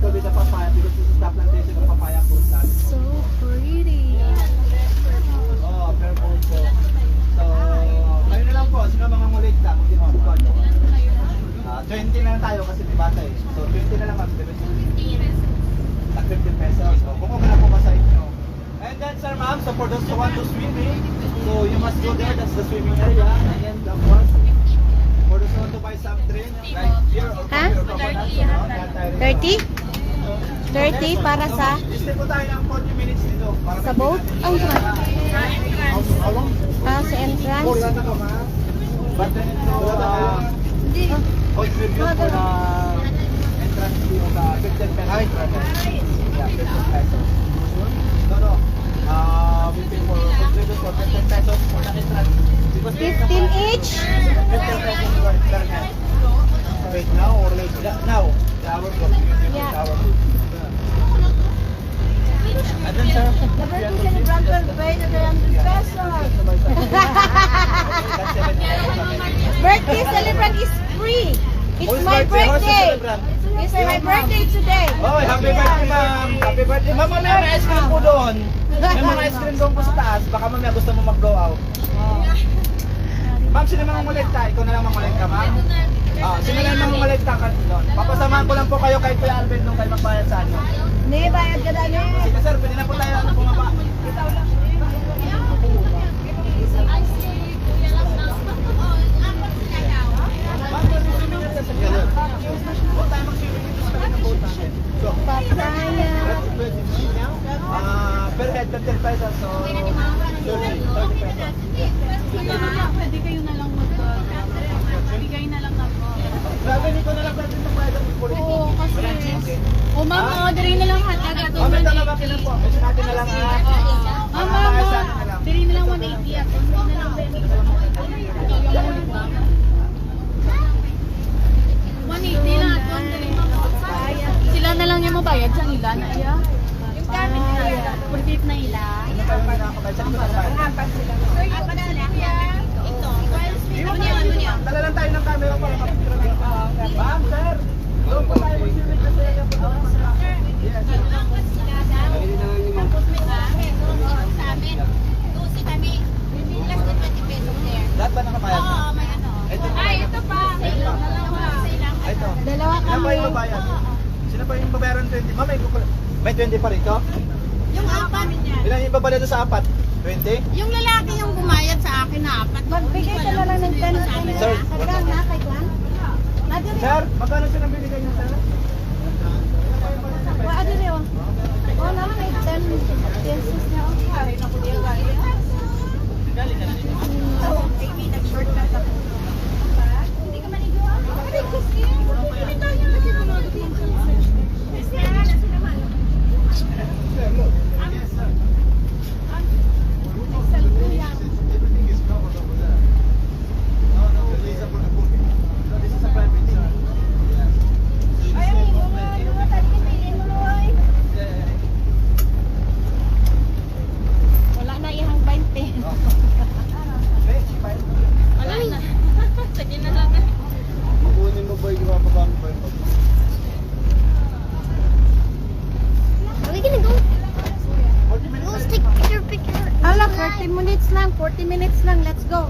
go with the papaya because this is the plantation of papaya fruit. So pretty. Oh, purple po. So, kayo na lang po. Sino mga ngulit lang? Hindi mo po. 20 na lang tayo kasi may bata eh. So, 20 na lang kami. 15 pesos. So, kung okay na po ba sa inyo. And then, sir, ma'am, so for those who want to swimming, so you must go there. That's the swimming area. And then, of course, for those who want to buy some drink, like beer or Huh? coffee or coconut. 30? 30 para sa Stay po tayo ng 40 minutes dito. Para sa boat? Ang sa How long? sa entrance. But then ito, contribute for the entrance fee of 15 pesos. Yeah, 15 pesos. No. We pay for contribute for 15 pesos for the entrance. Because 15 each? 15 pesos per head. Wait, now or later? Now. The hour goes. Yeah. And then, sir, The birthday celebrant will pay the 300 pesos. Birthday celebrant is free. It's my birthday. It's my birthday today. Oh, happy birthday, ma'am. Happy birthday. Ma'am, may ice cream po doon. May mga ice cream doon po sa taas. Baka mamaya gusto mo mag-go out. Ma'am, sino mga ngulekta? Ikaw na lang mangulekta, ma'am? Sino lang mga ngulekta ka doon? Papasamahan ko lang po kayo kay Kuya Alvin nung kayo magbayad sa ano. Ne, bayad ka na ne. Sige, sir, pwede na po tayo bumaba. Papaya. Per head, 15 pesos. So, 30 pesos. Pwede kayo na lang magbigay na lang ako. Grabe, nito na lang natin magbayad ang pulit. Oo, kasi... O ma'am, orderin na lang hataga to. Ma'am, ito na ba kilang po? Kasi natin na lang ha. Ma'am, orderin na lang 180 at orderin na lang 180 lang at orderin mo. Sila na lang yung mabayad sa nila na iya. Yung gamit nila. Profit na ila. Dala lang tayo ng camera para makapitra lang. Ma'am, sir. Doon po tayo mag-swimming kasi yung yes. Lahat ba nakabayad? Oo, may ano. Ito pa. Ito. Dalawa Sino pa kami. yung babayaran? Sino pa yung babayaran 20? Ma'am, may 20 pa rito? Yung apat. Ilan yung babayad sa apat? 20? Yung lalaki yung bumayad sa akin na apat. Magbigay ka na lang ng 10. Sir, Kagran na, kagran. Sir, magkano siya nang binigay niya, sir? Wa adire oh. Oh, na may 10 pesos na oh. Hindi ka maligo. Wala na ihang 20. Wala na. Sige na lang. Kukunin mo ba yung mapapamit ba yung pag- Are we gonna go? 40 minutes. Let's take picture. Hala, 40 minutes lang. 40 minutes lang. Let's go.